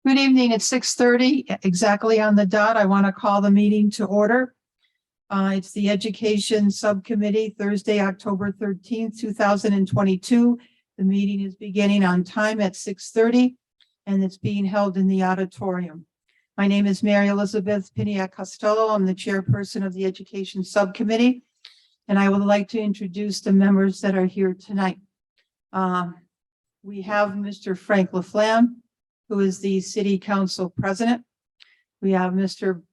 Good evening. It's 6:30, exactly on the dot. I want to call the meeting to order. It's the Education Subcommittee, Thursday, October 13th, 2022. The meeting is beginning on time at 6:30, and it's being held in the auditorium. My name is Mary Elizabeth Piniac-Costello. I'm the chairperson of the Education Subcommittee, and I would like to introduce the members that are here tonight. We have Mr. Frank Laflamme, who is the City Council President. We have Mr.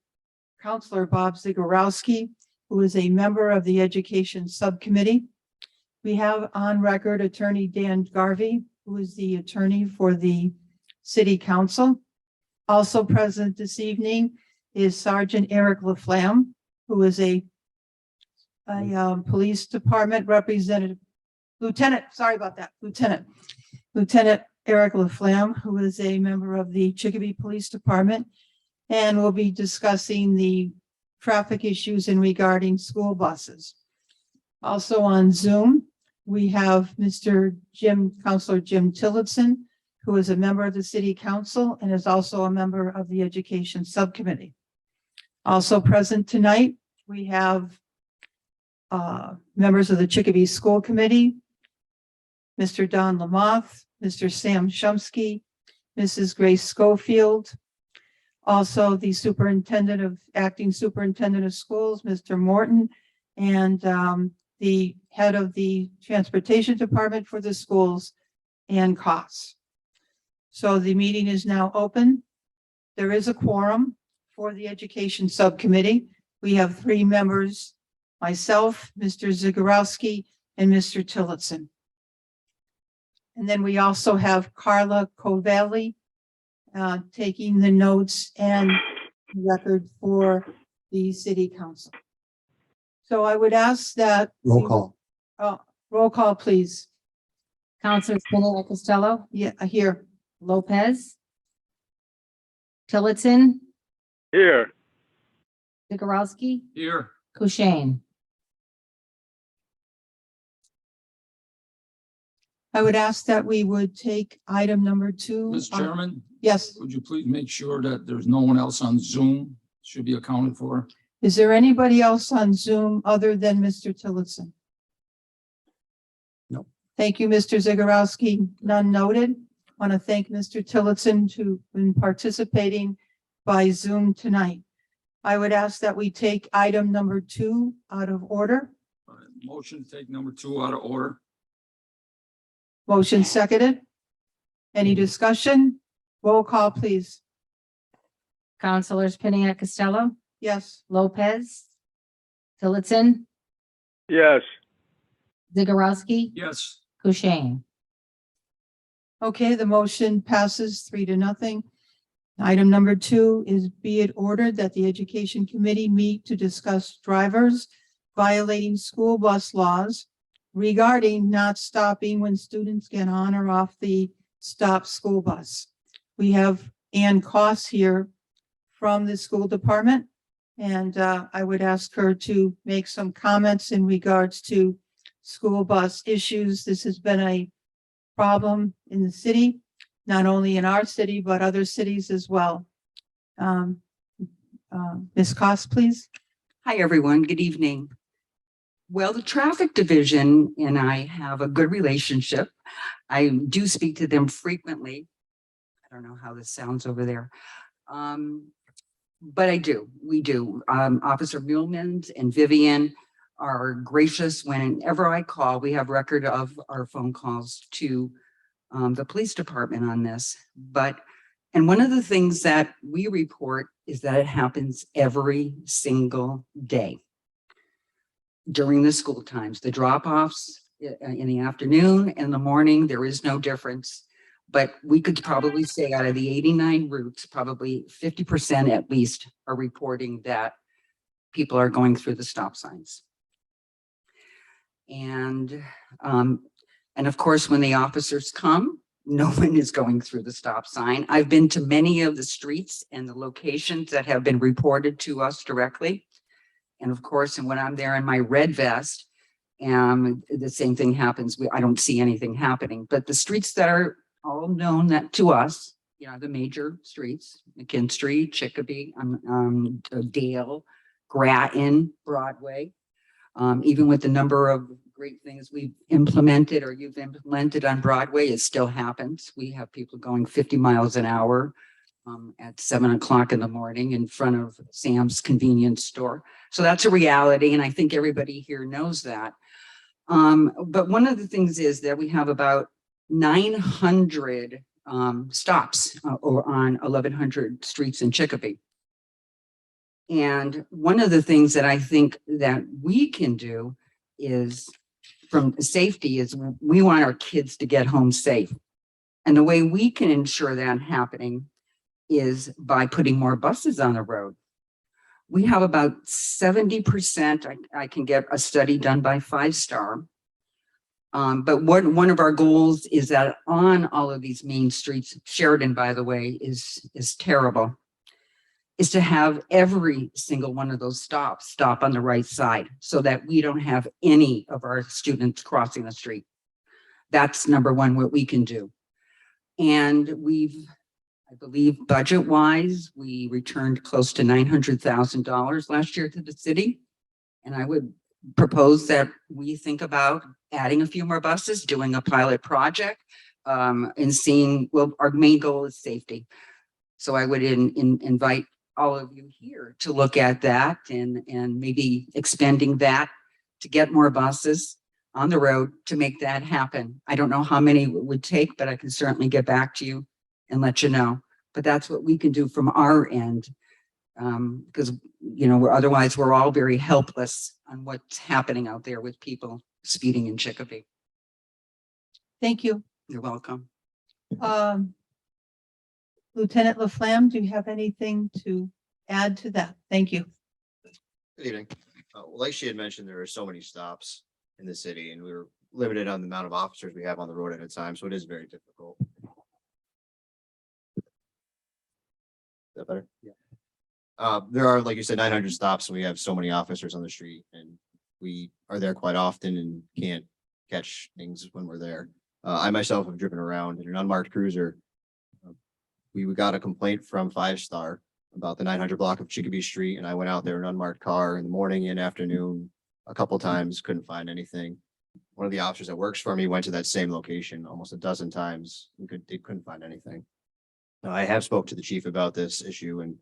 Councilor Bob Zagorowski, who is a member of the Education Subcommittee. We have on record Attorney Dan Garvey, who is the attorney for the City Council. Also present this evening is Sergeant Eric Laflamme, who is a police department representative, Lieutenant Eric Laflamme, who is a member of the Chicopee Police Department, and will be discussing the traffic issues in regarding school buses. Also on Zoom, we have Councilor Jim Tillotson, who is a member of the City Council and is also a member of the Education Subcommittee. Also present tonight, we have members of the Chicopee School Committee, Mr. Don Lamoth, Mr. Sam Shumsky, Mrs. Grace Schofield, also the acting superintendent of schools, Mr. Morton, and the head of the transportation department for the schools, and costs. So the meeting is now open. There is a quorum for the Education Subcommittee. We have 3 members, myself, Mr. Zagorowski, and Mr. Tillotson. And then we also have Carla Covelli taking the notes and record for the City Council. So I would ask that. Roll call. Roll call, please. Councilor Piniac-Costello, Yeah, here. Lopez, Tillotson, Here. Zagorowski, Here. Kushane. I would ask that we would take item number 2. Mr. Chairman, Yes. would you please make sure that there's no one else on Zoom should be accounted for? Is there anybody else on Zoom other than Mr. Tillotson? No. Thank you, Mr. Zagorowski. None noted. I want to thank Mr. Tillotson in participating by Zoom tonight. I would ask that we take item number 2 out of order. Motion to take number 2 out of order. Motion seconded. Any discussion? Roll call, please. Councilors Piniac-Costello, Yes. Lopez, Tillotson, Yes. Zagorowski, Yes. Kushane. Okay, the motion passes 3-0. Item number 2 is be it ordered that the Education Committee meet to discuss drivers violating school bus laws regarding not stopping when students get on or off the stop school bus. We have Ann Koss here from the school department, and I would ask her to make some comments in regards to school bus issues. This has been a problem in the city, not only in our city, but other cities as well. Ms. Koss, please. Hi, everyone. Good evening. Well, the traffic division and I have a good relationship. I do speak to them frequently. I don't know how this sounds over there. But we do. Officer Muhlman and Vivian are gracious whenever I call. We have record of our phone calls to the police department on this. And one of the things that we report is that it happens every single day during the school times. The drop-offs in the afternoon and the morning, there is no difference. But we could probably say out of the 89 routes, probably 50% at least are reporting that people are going through the stop signs. And of course, when the officers come, no one is going through the stop sign. I've been to many of the streets and the locations that have been reported to us directly. And of course, and when I'm there in my red vest, the same thing happens. I don't see anything happening, but the streets that are all known that to us, the major streets, McKinstry, Chicopee, Dale, Grattan, Broadway. Even with the number of great things we've implemented or you've implemented on Broadway, it still happens. We have people going 50 miles an hour at 7 o'clock in the morning in front of Sam's convenience store. So that's a reality. And I think everybody here knows that. But one of the things is that we have about 900 stops or on 1,100 streets in Chicopee. And one of the things that I think that we can do is from safety is we want our kids to get home safe. And the way we can ensure that happening is by putting more buses on the road. We have about 70%. I can get a study done by 5-Star. But one of our goals is that on all of these main streets, Sheridan, by the way, is terrible, is to have every single one of those stops stop on the right side so that we don't have any of our students crossing the street. That's number one, what we can do. And I believe budget wise, we returned close to $900,000 last year to the city. And I would propose that we think about adding a few more buses, doing a pilot project, and seeing, well, our main goal is safety. So I would invite all of you here to look at that and maybe expanding that to get more buses on the road to make that happen. I don't know how many it would take, but I can certainly get back to you and let you know. But that's what we can do from our end. Because, otherwise we're all very helpless on what's happening out there with people speeding in Chicopee. Thank you. You're welcome. Lieutenant Laflamme, do you have anything to add to that? Thank you. Good evening. Well, like she had mentioned, there are so many stops in the city and we were limited on the amount of officers we have on the road at a time. So it is very difficult. Is that better? Yeah. There are, like you said, 900 stops and we have so many officers on the street and we are there quite often and can't catch things when we're there. I myself have driven around in an unmarked cruiser. We got a complaint from 5-Star about the 900 block of Chicopee Street, and I went out there in an unmarked car in the morning and afternoon a couple times, couldn't find anything. One of the officers that works for me went to that same location almost a dozen times and couldn't find anything. Now, I have spoke to the chief about this issue and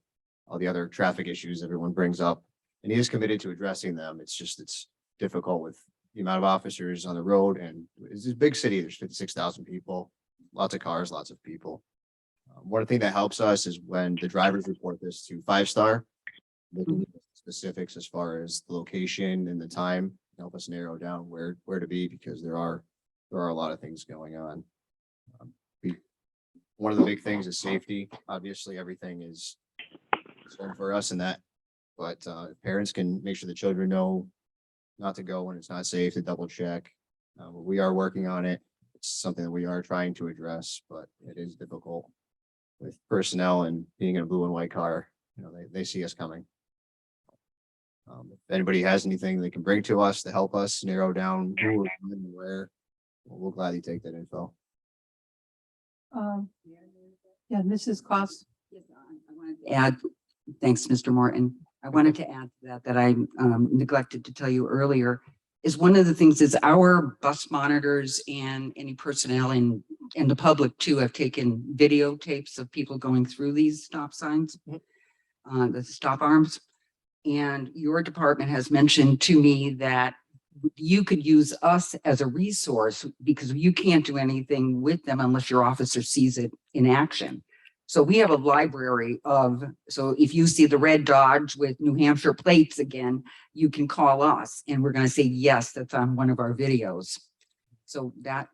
all the other traffic issues everyone brings up, and he is committed to addressing them. It's difficult with the amount of officers on the road, and it's a big city. There's 56,000 people, lots of cars, lots of people. One thing that helps us is when the drivers report this to 5-Star, they can give us specifics as far as the location and the time, help us narrow down where to be, because there are a lot of things going on. One of the big things is safety. Obviously, everything is for us in that, but parents can make sure the children know not to go when it's not safe, to double check. We are working on it. It's something that we are trying to address, but it is difficult with personnel and being in a blue and white car. They see us coming. If anybody has anything they can bring to us to help us narrow down who and where, we'll gladly take that info. Yeah, Mrs. Cost. Yes, I wanted to add, thanks, Mr. Morton. I wanted to add to that I neglected to tell you earlier, is one of the things is our bus monitors and any personnel and the public too have taken videotapes of people going through these stop signs, the stop arms. And your department has mentioned to me that you could use us as a resource because you can't do anything with them unless your officer sees it in action. So we have a library so if you see the red Dodge with New Hampshire plates again, you can call us and we're going to say, yes, that's on one of our videos. So that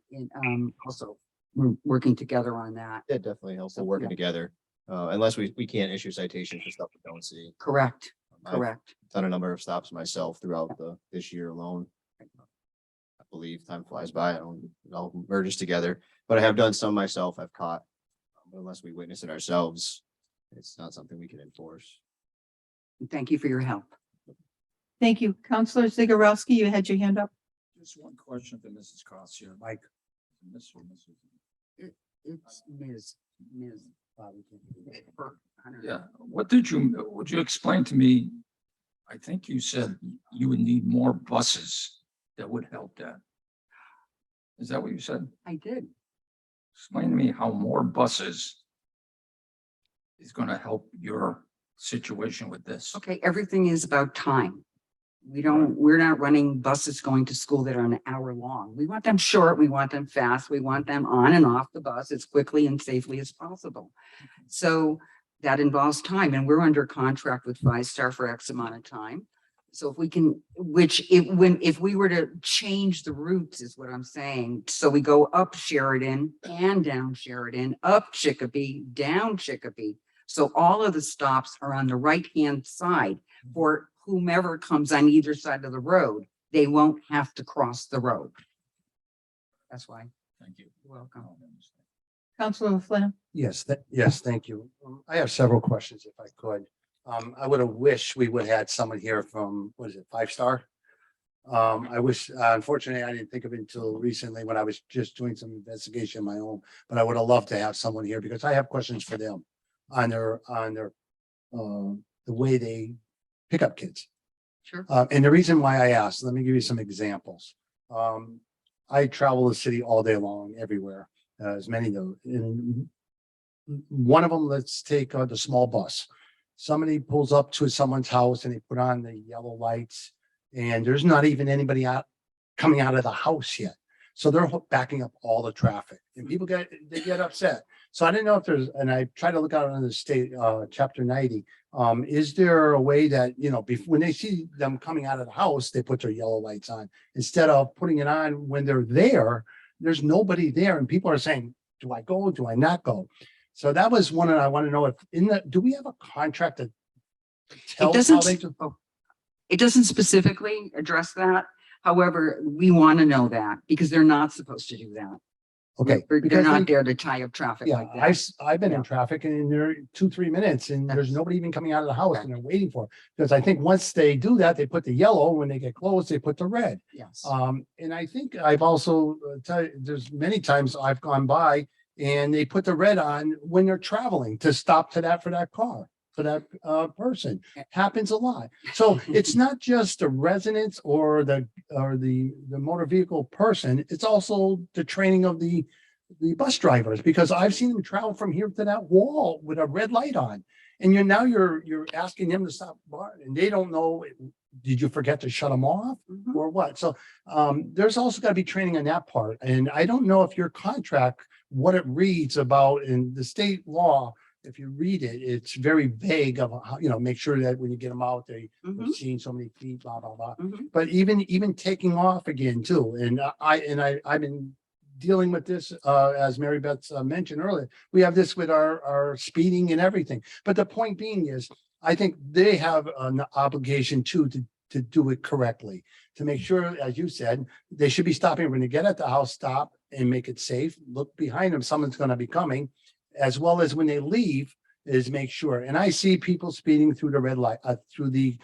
also we're working together on that. It definitely helps. We're working together. Unless we can't issue citations for stuff we don't see. Correct. I've Correct. done a number of stops myself throughout this year alone. I believe time flies by. It all merges together, but I have done some myself. I've caught, but unless we witness it ourselves, it's not something we can enforce. Thank you for your help. Thank you. Counselor Zagorowski, you had your hand up. Just one question to Mrs. Cost here, Mike. Miss or Mrs.? It's Ms. Yeah, would you explain to me? I think you said you would need more buses that would help that. Is that what you said? I did. Explain to me how more buses is going to help your situation with this. Okay, everything is about time. We're not running buses going to school that are an hour long. We want them short, we want them fast, we want them on and off the bus as quickly and safely as possible. So that involves time, and we're under contract with 5-Star for X amount of time. So if we can, if we were to change the routes is what I'm saying. So we go up Sheridan and down Sheridan, up Chicopee, down Chicopee. So all of the stops are on the right-hand side for whomever comes on either side of the road. They won't have to cross the road. That's why. Thank you. You're welcome. Councilor Flynn. Yes, yes, thank you. I have several questions if I could. I would have wished we would have had someone here from, what is it, 5-Star? I wish, unfortunately, I didn't think of it until recently when I was just doing some investigation of my own, but I would have loved to have someone here because I have questions for them on the way they pick up kids. Sure. And the reason why I asked, let me give you some examples. I travel the city all day long, everywhere, as many know. And one of them, let's take the small bus. Somebody pulls up to someone's house and they put on the yellow lights, and there's not even anybody coming out of the house yet. So they're backing up all the traffic, and people get upset. So I didn't know if there's, and I tried to look out on the state chapter 90. Is there a way that, when they see them coming out of the house, they put their yellow lights on instead of putting it on when they're there? There's nobody there, and people are saying, "Do I go? Do I not go?" So that was one, and I want to know if do we have a contract that tells how they do? It doesn't specifically address that. However, we want to know that because they're not supposed to do that. Okay, They're because not there to tie up traffic yeah, like that. I've been Yeah. in traffic and they're 2-3 minutes and there's That's- nobody even coming out of the house Okay. and they're waiting for it. Because I think once they do that, they put the yellow. When they get close, they put the red. Yes. And I think I've also there's many times I've gone by and they put the red on when they're traveling to stop for that car, for that person. Happens a lot. So it's not just the residents or the motor vehicle person. It's also the training of the bus drivers, because I've seen them travel from here to that wall with a red light on. And you're asking them to stop and they don't know, did you forget to shut them off Mhm. or what? So there's also got to be training on that part. And I don't know if your contract, what it reads about in the state law, if you read it, it's very vague of how, make sure that when you get them out, they're Mhm. seeing so many feet, blah, blah, blah. Mhm. But even taking off again too. And I've been dealing with this, as Mary Beth mentioned earlier. We have this with our speeding and everything. But the point being is, I think they have an obligation too to do it correctly, to make sure, as you said, they should be stopping when they get at the house, stop and make it safe. Look behind them, someone's going to be coming, as well as when they leave, is make sure. And I see people speeding through the red light, through the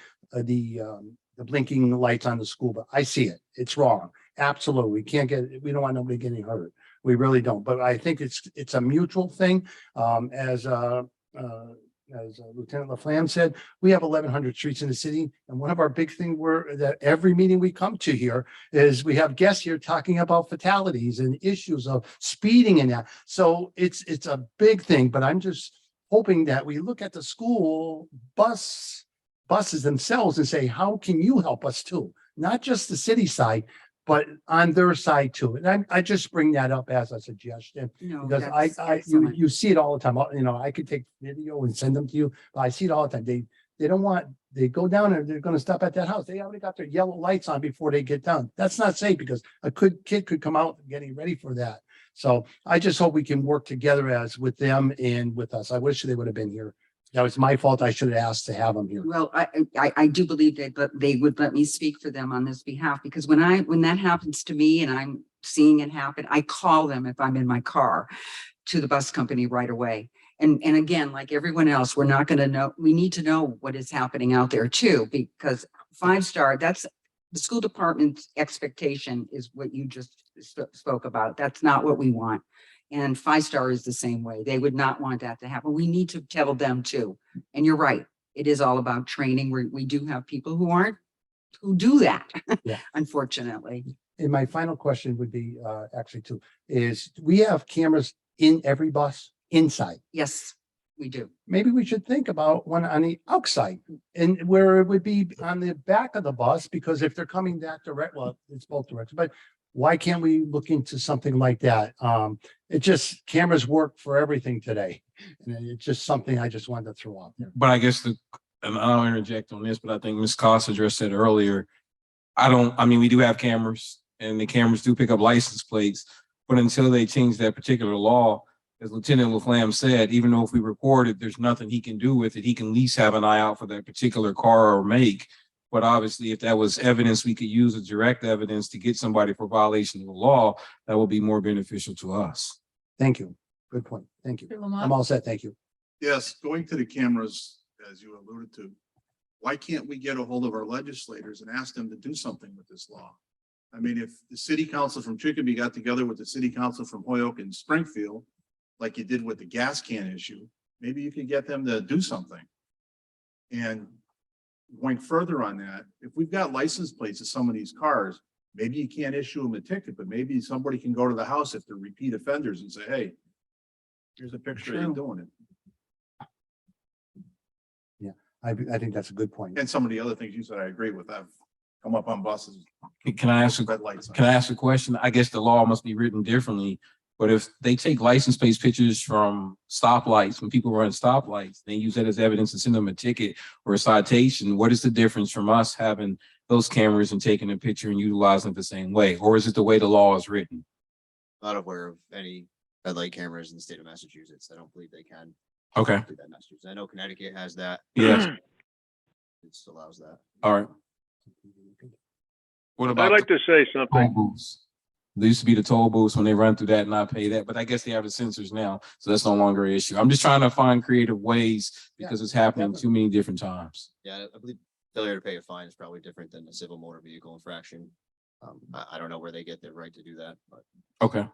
blinking lights on the school, but I see it. It's wrong. Absolutely. We don't want nobody getting hurt. We really don't. But I think it's a mutual thing. As Lieutenant LaFlamme said, we have 1,100 streets in the city. And one of our big things that every meeting we come to here is we have guests here talking about fatalities and issues of speeding and that. So it's a big thing, but I'm just hoping that we look at the school buses themselves and say, how can you help us too? Not just the city side, but on their side too. And I just bring that up as a suggestion, No, because that's excellent. you see it all the time. I could take video and send them to you, but I see it all the time. They go down and they're going to stop at that house. They already got their yellow lights on before they get down. That's not safe, because a kid could come out getting ready for that. So I just hope we can work together as with them and with us. I wish they would have been here. That was my fault. I should have asked to have them here. Well, I do believe that they would let me speak for them on this behalf, because when that happens to me and I'm seeing it happen, I call them if I'm in my car to the bus company right away. And again, like everyone else, we're not going to know. We need to know what is happening out there too, because 5-Star, that's the school department's expectation is what you just spoke about. That's not what we want. And Five Star is the same way. They would not want that to happen. We need to tell them too. And you're right. It is all about training. We do have people who do that, Yeah. unfortunately. And my final question would be, actually too, is we have cameras in every bus inside. Yes, we do. Maybe we should think about one on the outside and where it would be on the back of the bus, because if they're coming that direct, well, it's both directions, but why can't we look into something like that? It just, cameras work for everything today. And it's just something I just wanted to throw out there. But I guess and I'll interject on this, but I think Ms. Costa said earlier, we do have cameras and the cameras do pick up license plates, but until they change that particular law, as Lieutenant Laflamme said, even though if we record it, there's nothing he can do with it. He can at least have an eye out for that particular car or make. But obviously, if that was evidence we could use as direct evidence to get somebody for violation of the law, that would be more beneficial to us. Thank you. Good point. Thank you. Mr. Lamont? I'm all set. Thank you. Yes, going to the cameras, as you alluded to, why can't we get a hold of our legislators and ask them to do something with this law? I mean, if the city council from Chicopee got together with the city council from Hoyoke and Springfield, like you did with the gas can issue, maybe you could get them to do something. And going further on that, if we've got license plates of some of these cars, maybe you can't issue them a ticket, but maybe somebody can go to the house if they're repeat offenders and say, hey, here's a picture of you doing it. I think that's a good point. And some of the other things you said, I agree with. I've come up on buses. Can I ask red lights on. Can I ask a question? I guess the law must be written differently, but if they take license plate pictures from stoplights, when people run stoplights, they use that as evidence and send them a ticket or a citation. What is the difference from us having those cameras and taking a picture and utilizing it the same way? Or is it the way the law is written? Not aware of any red light cameras in the state of Massachusetts. I don't believe they can. Okay. do that in Massachusetts. I know Connecticut has that. Yes. It allows that. All right. What I'd about like to say toll something. booths? There used to be the toll booths when they run through that and not pay that, but I guess they have the sensors now, so that's no longer an issue. I'm just trying to find creative ways because it's happening too many different times. Yeah, I believe failure to pay a fine is probably different than a civil motor vehicle infraction. I don't know where they get their right to do that, but Okay.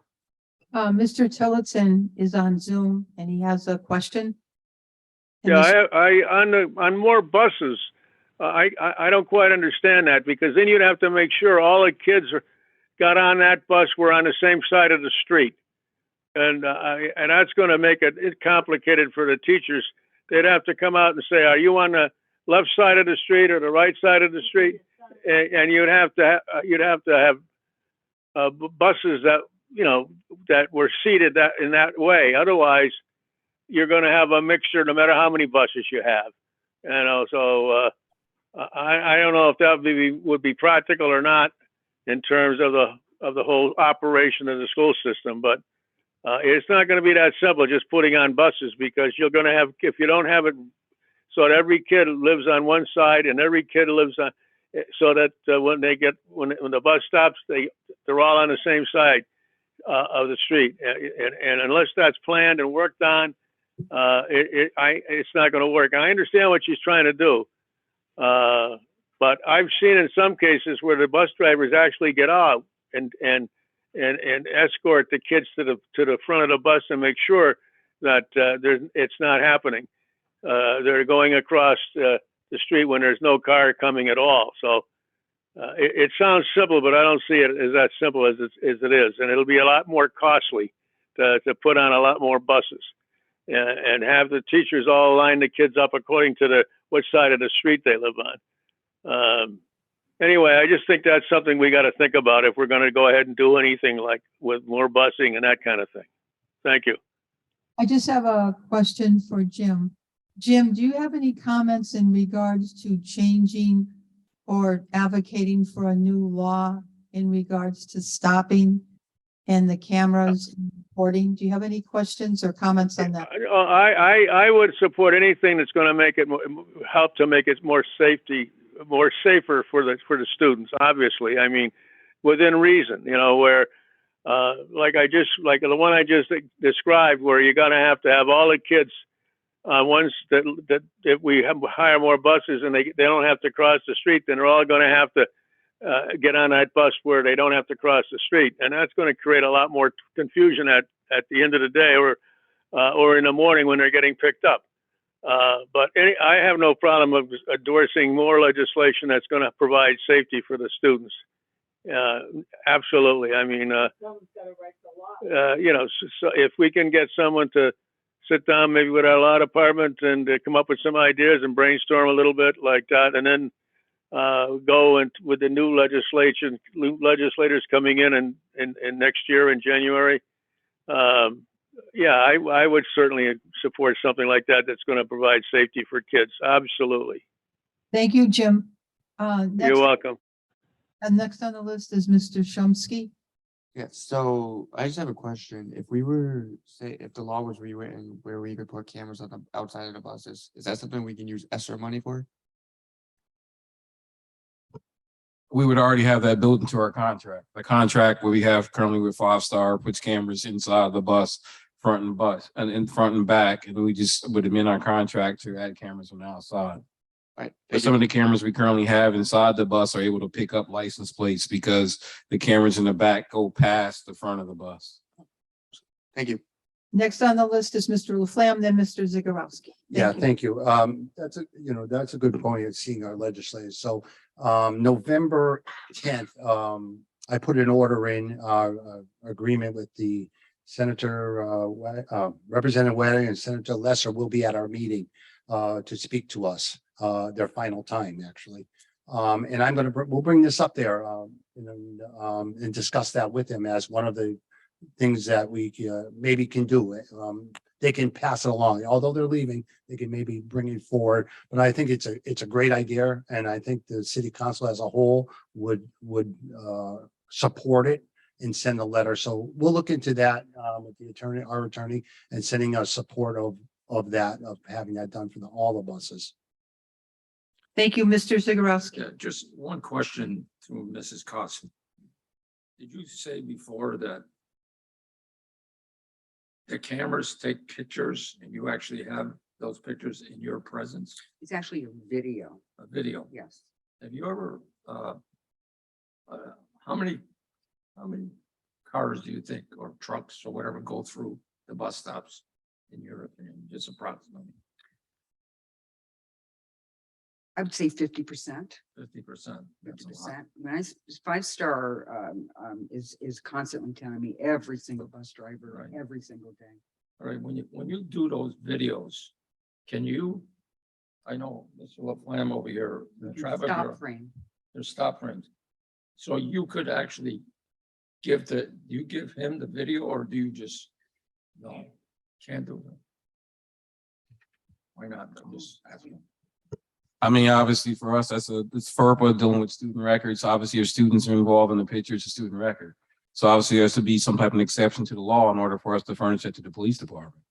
Mr. Tillotson is on Zoom and he has a question. And Yeah, this- on more buses, I don't quite understand that, because then you'd have to make sure all the kids got on that bus were on the same side of the street. And that's going to make it complicated for the teachers. They'd have to come out and say, are you on the left side of the street or the right side of the street? And you'd have to have buses that, that were seated in that way. Otherwise, you're going to have a mixture no matter how many buses you have. So I don't know if that would be practical or not in terms of the whole operation of the school system, but it's not going to be that simple just putting on buses, because you're going to have, if you don't have it so that every kid lives on one side and every kid lives on, so that when the bus stops, they're all on the same side of the street, and unless that's planned and worked on, it's not going to work. And I understand what she's trying to do, but I've seen in some cases where the bus drivers actually get out and escort the kids to the front of the bus and make sure that it's not happening. They're going across the street when there's no car coming at all. So it sounds simple, but I don't see it as that simple as it is, and it'll be a lot more costly to put on a lot more buses and have the teachers all line the kids up according to what side of the street they live on. Anyway, I just think that's something we got to think about if we're going to go ahead and do anything like with more busing and that kind of thing. Thank you. I just have a question for Jim. Jim, do you have any comments in regards to changing or advocating for a new law in regards to stopping and the cameras and recording? Do you have any questions or comments on that? I would support anything that's going to make it help to make it more safer for the students. Obviously, I mean, within reason. Where like the one I just described, where you're going to have all the kids. Once that if we hire more buses and they don't have to cross the street, then they're all going to have to get on that bus where they don't have to cross the street, and that's going to create a lot more confusion at the end of the day or in the morning when they're getting picked up. But I have no problem of endorsing more legislation that's going to provide safety for the students. Absolutely. I mean, so if we can get someone to sit down maybe with our law department and come up with some ideas and brainstorm a little bit like that, and then go and with the new legislators coming in next year in January. I would certainly support something like that that's going to provide safety for kids. Absolutely. Thank you, Jim. You're Next, welcome. and next on the list is Mr. Shumsky. Yeah, so I just have a question. If we were, say, if the law was rewritten where we could put cameras on the outside of the buses, is that something we can use ESSER money for? We would already have that built into our contract. The contract where we have currently with 5-Star puts cameras inside the bus, front and in front and back, and we just would amend our contract to add cameras on the outside. Right. But some of the cameras we currently have inside the bus are able to pick up license plates because the cameras in the back go past the front of the bus. Thank you. Next on the list is Mr. Laflamme, then Mr. Zagorowski. Yeah, thank you. That's a good point of seeing our legislators. So, November 10th, I put an order in, agreement with the Senator, Representative Wedding and Senator Lesser will be at our meeting, to speak to us, their final time, actually. And we'll bring this up there, and discuss that with him as one of the things that we maybe can do. They can pass it along, although they're leaving, they can maybe bring it forward. But I think it's a great idea. And I think the city council as a whole would support it and send a letter. So we'll look into that, with the attorney, our attorney, and sending us support of having that done for all the buses. Thank you, Mr. Zagorowski. Yeah, just one question to Mrs. Cost. Did you say before that the cameras take pictures and you actually have those pictures in your presence? It's actually a video. A video? Yes. Have you ever, how many cars do you think, or trucks or whatever, go through the bus stops in your opinion, just approximately? I would say 50%. 50%. That's a lot. 50%. When 5-Star is constantly telling me every single bus driver, Right. every single day. All right, when you do those videos, can you, I know Mr. Laflamme over here, the traffic bureau, Stop frame. there's stop frames. So you could actually do you give him the video, or do you just, no, can't do that? Why not? I'm just asking. I mean, obviously for us, it's FERPA dealing with student records. Obviously, if students are involved in the picture, it's a student record. So obviously there has to be some type of exception to the law in order for us to furnish it to the police department.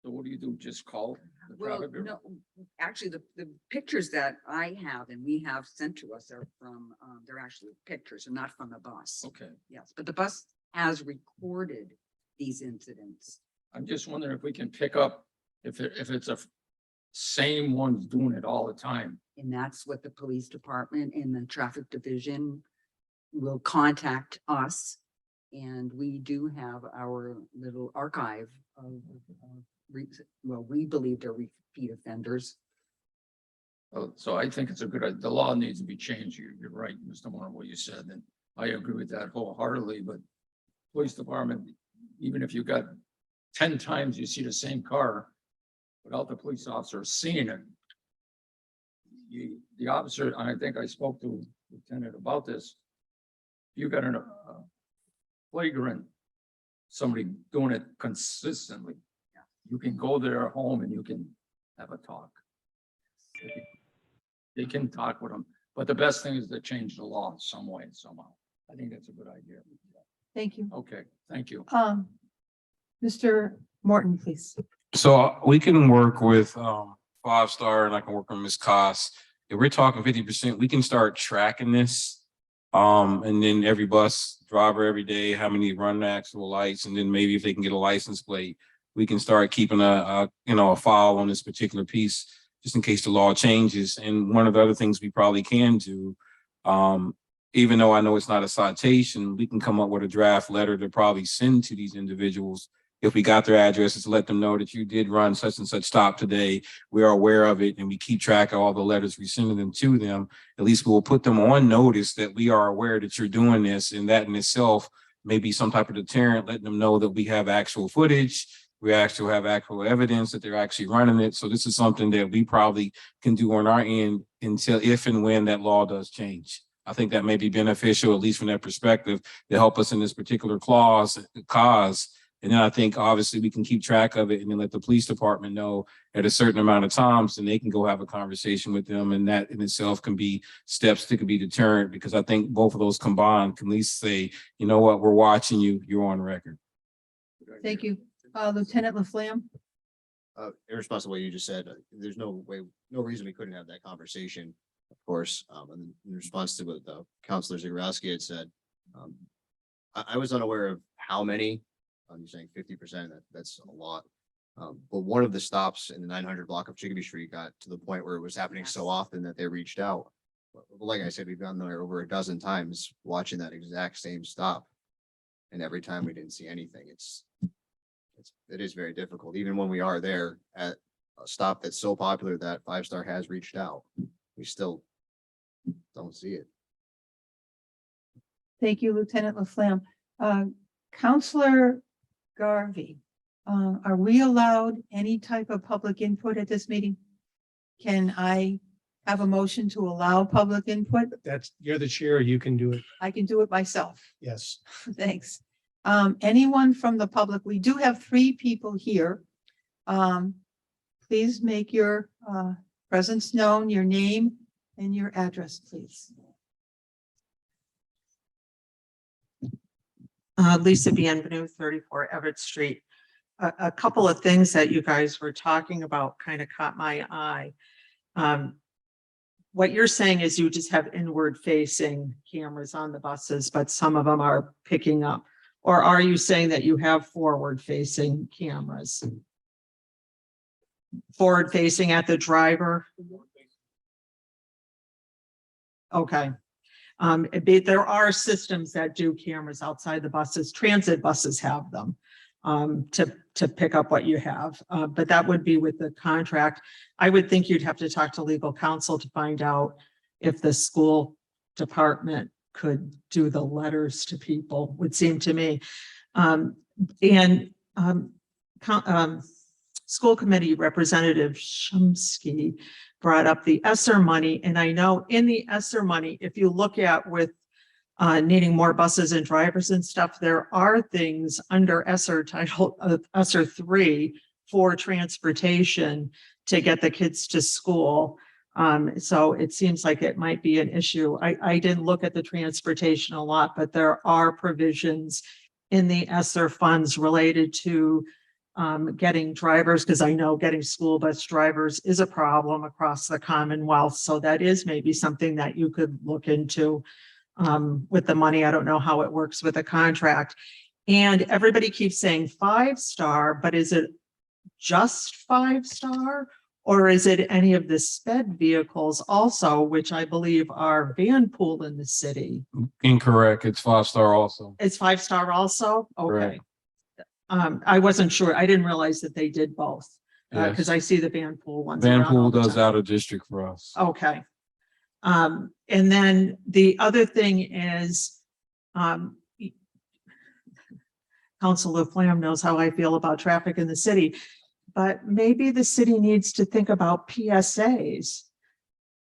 So what do you do? Just call the Well, traffic bureau? no, actually, the pictures that I have and we have sent to us are from, they're actually pictures and not from the bus. Okay, Yes, but the bus has recorded these incidents. I'm just wondering if we can pick up, if it's a same ones doing it all the time. And that's what the police department and the traffic division will contact us. And we do have our little archive of, we believe they're repeat offenders. So I think it's a good, the law needs to be changed. You're right, Mr. Moore, what you said, and I agree with that wholeheartedly, but police department, even if you got 10 times you see the same car without the police officer seeing it, the officer, and I think I spoke to Lieutenant about this, you got a flagrant, somebody doing it consistently, you can go to their home and you can have a talk. They can talk with them, but the best thing is to change the law in some way, somehow. I think that's a good idea. Thank you. Okay, thank you. Mr. Morton, please. So we can work with 5-Star, and I can work on Ms. Cost. If we're talking 50%, we can start tracking this. And then every bus driver every day, how many run actual lights, and then maybe if they can get a license plate, we can start keeping a file on this particular piece, just in case the law changes. And one of the other things we probably can do, even though I know it's not a citation, we can come up with a draft letter to probably send to these individuals. If we got their addresses, to let them know that you did run such and such stop today, we are aware of it and we keep track of all the letters we send them to them. At least we'll put them on notice that we are aware that you're doing this, and that in itself may be some type of deterrent, letting them know that we have actual footage. We actually have actual evidence that they're actually running it. So this is something that we probably can do on our end until if and when that law does change. I think that may be beneficial, at least from that perspective, to help us in this particular cause. And then I think obviously we can keep track of it and then let the police department know at a certain amount of times, and they can go have a conversation with them. And that in itself can be steps that could be deterrent, because I think both of those combined can at least say, you know what, we're watching you, you're on record. Thank you. Lieutenant Laflamme? In response to what you just said, there's no reason we couldn't have that conversation, of course. And in response to what the Counselor Zagorowski had said, I was unaware of how many. You're saying 50%, that's a lot. But one of the stops in the 900 block of Chicopee Street got to the point where it was happening so often that they reached out. But like I said, we've gone there over a dozen times watching that exact same stop. And every time we didn't see anything. It is very difficult, even when we are there at a stop that's so popular that 5 Star has reached out. We still don't see it. Thank you, Lieutenant Laflamme. Counselor Garvey, are we allowed any type of public input at this meeting? Can I have a motion to allow public input? You're the chair, you can do it. I can do it myself. Yes. Thanks. Anyone from the public? We do have 3 people here. Please make your presence known, your name and your address, please. Lisa Bienvenu, 34 Everett Street. A couple of things that you guys were talking about kind of caught my eye. What you're saying is you just have inward facing cameras on the buses, but some of them are picking up. Or are you saying that you have forward facing cameras? Forward facing at the driver? Okay. There are systems that do cameras outside the buses. Transit buses have them to pick up what you have, but that would be with the contract. I would think you'd have to talk to legal counsel to find out if the school department could do the letters to people, would seem to me. School committee representative Shumsky brought up the ESSER money. And I know in the ESSER money, if you look at with needing more buses and drivers and stuff, there are things under ESSER title of ESSER 3 for transportation to get the kids to school. So it seems like it might be an issue. I didn't look at the transportation a lot, but there are provisions in the ESSER funds related to getting drivers, because I know getting school bus drivers is a problem across the Commonwealth. So that is maybe something that you could look into with the money. I don't know how it works with a contract. And everybody keeps saying 5 Star, but is it just 5 Star? Or is it any of the sped vehicles also, which I believe are van pool in the city? Incorrect. It's 5 Star also. It's 5 Star also? Okay. Correct. I wasn't sure. I didn't realize that they did both. Because I see the van pool ones. Van around all Pool the does time. out of district for us. Okay. And then the other thing is, Councilor Flam knows how I feel about traffic in the city, but maybe the city needs to think about PSAs,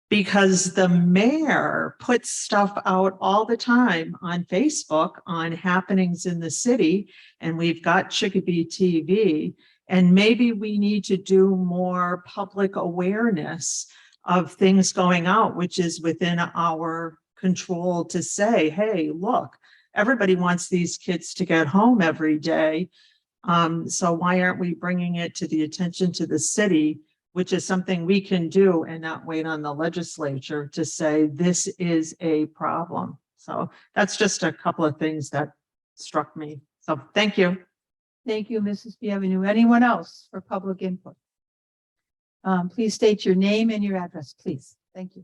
because the mayor puts stuff out all the time on Facebook on happenings in the city, and we've got Chicopee TV, and maybe we need to do more public awareness of things going out, which is within our control to say, hey, look, everybody wants these kids to get home every day. So why aren't we bringing it to the attention to the city, which is something we can do and not wait on the legislature to say this is a problem. So that's just a couple of things that struck me. So thank you. Thank you, Mrs. Bienvenu. Anyone else for public input? Please state your name and your address, please. Thank you.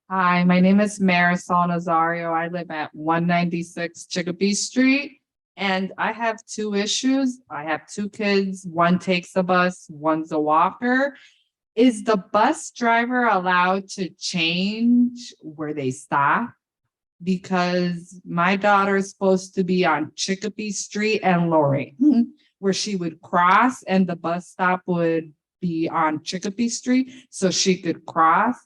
Hi, my name is Marisol Nazario. I live at 196 Chicopee Street. And I have two issues. I have two kids. One takes the bus, one's a walker. Is the bus driver allowed to change where they stop? Because my daughter is supposed to be on Chicopee Street and Lorraine, where she would cross and the bus stop would be on Chicopee Street, so she could cross.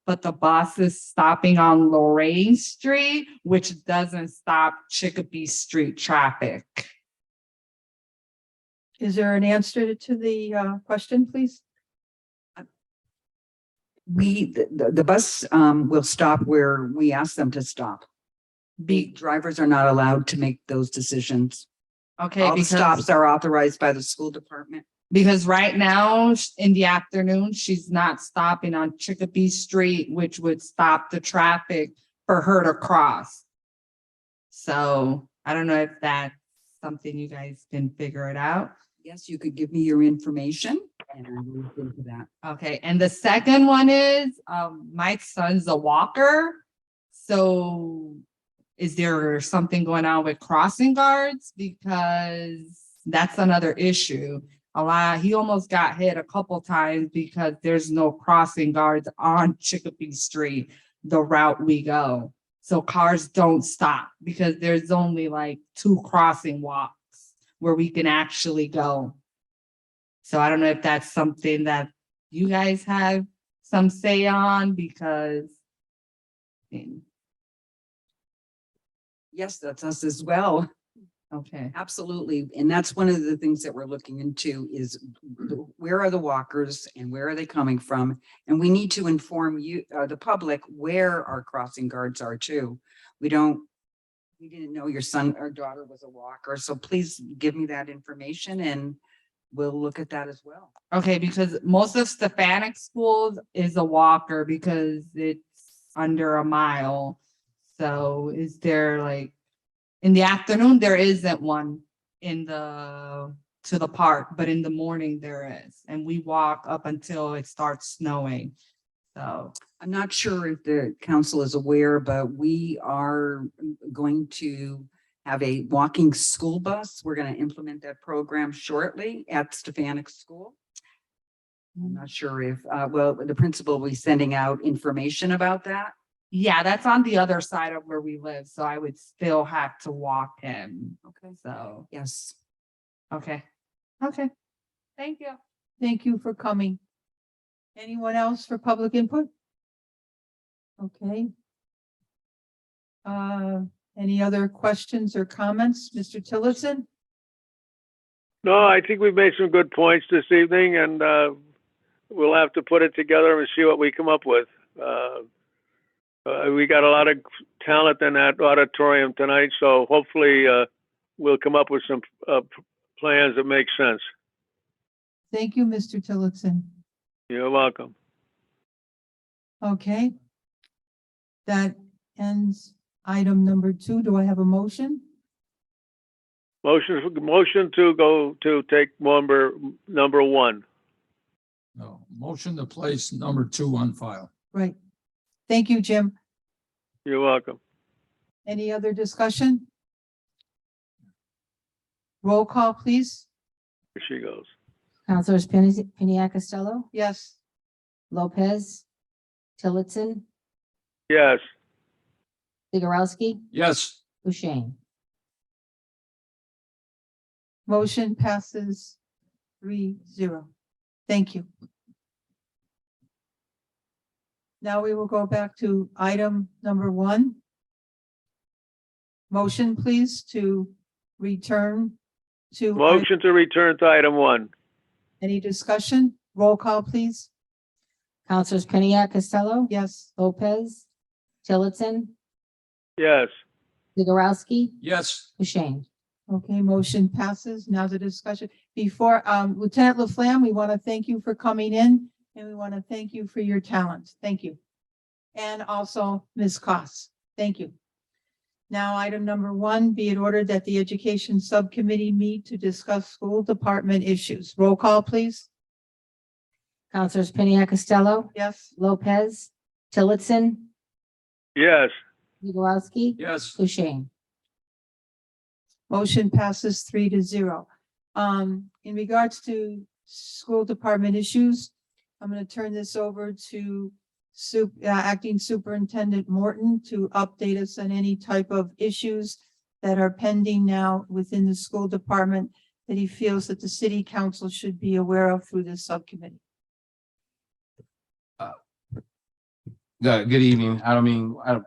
But the bus is stopping on Lorraine Street, which doesn't stop Chicopee Street traffic. Is there an answer to the question, please? The bus will stop where we ask them to stop. The drivers are not allowed to make those decisions. Okay, All the because stops are authorized by the school department. because right now in the afternoon, she's not stopping on Chicopee Street, which would stop the traffic for her to cross. So I don't know if that's something you guys can figure it out. Yes, you could give me your information and I will look into that. Okay, and the second one is, my son's a walker. So is there something going on with crossing guards? Because that's another issue. He almost got hit a couple times because there's no crossing guards on Chicopee Street, the route we go. So cars don't stop because there's only like 2 crossing walks where we can actually go. So I don't know if that's something that you guys have some say on because. Yes, that's us as well. Okay, Absolutely. And that's one of the things that we're looking into is where are the walkers and where are they coming from? And we need to inform you, the public, where our crossing guards are too. We didn't know your son or daughter was a walker, so please give me that information and we'll look at that as well. okay, because most of Stefanik schools is a walker because it's under a mile. So is there like, in the afternoon, there isn't one to the park, but in the morning there is, and we walk up until it starts snowing. So, I'm not sure if the council is aware, but we are going to have a walking school bus. We're going to implement that program shortly at Stefanik School. I'm not sure if, well, the principal will be sending out information about that. yeah, that's on the other side of where we live, so I would still have to walk him. Okay. So, Yes. okay, thank you. Thank you for coming. Anyone else for public input? Okay. Any other questions or comments? Mr. Tillotson? No, I think we've made some good points this evening, and we'll have to put it together and see what we come up with. We got a lot of talent in that auditorium tonight, so hopefully we'll come up with some plans that make sense. Thank you, Mr. Tillotson. You're welcome. Okay. That ends item number 2. Do I have a motion? Motion to go to take number 1. No, motion to place number 2 on file. Right. Thank you, Jim. You're welcome. Any other discussion? Roll call, please. Here she goes. Councilors Piniac Costello, Yes. Lopez, Tillotson, Yes. Zagorowski, Yes, Hushain. Motion passes 3-0. Thank you. Now we will go back to item number 1. Motion, please, to return to. Motion to return to item 1. Any discussion? Roll call, please. Councilors Piniac Costello, Yes. Lopez, Tillotson, Yes. Zagorowski, yes, Hushain. Okay, motion passes. Now the discussion. Before, Lieutenant Laflamme, we want to thank you for coming in and we want to thank you for your talent. Thank you. And also Ms. Koss. Thank you. Now, item number 1, be it ordered that the Education Subcommittee meet to discuss school department issues. Roll call, please. Councilors Piniac Costello, Yes. Lopez, Tillotson, Yes. Zegarowski. Yes. Kushein. Motion passes 3-0. In regards to school department issues, I'm going to turn this over to Acting Superintendent Morton to update us on any type of issues that are pending now within the school department that he feels that the city council should be aware of through this subcommittee. Good evening.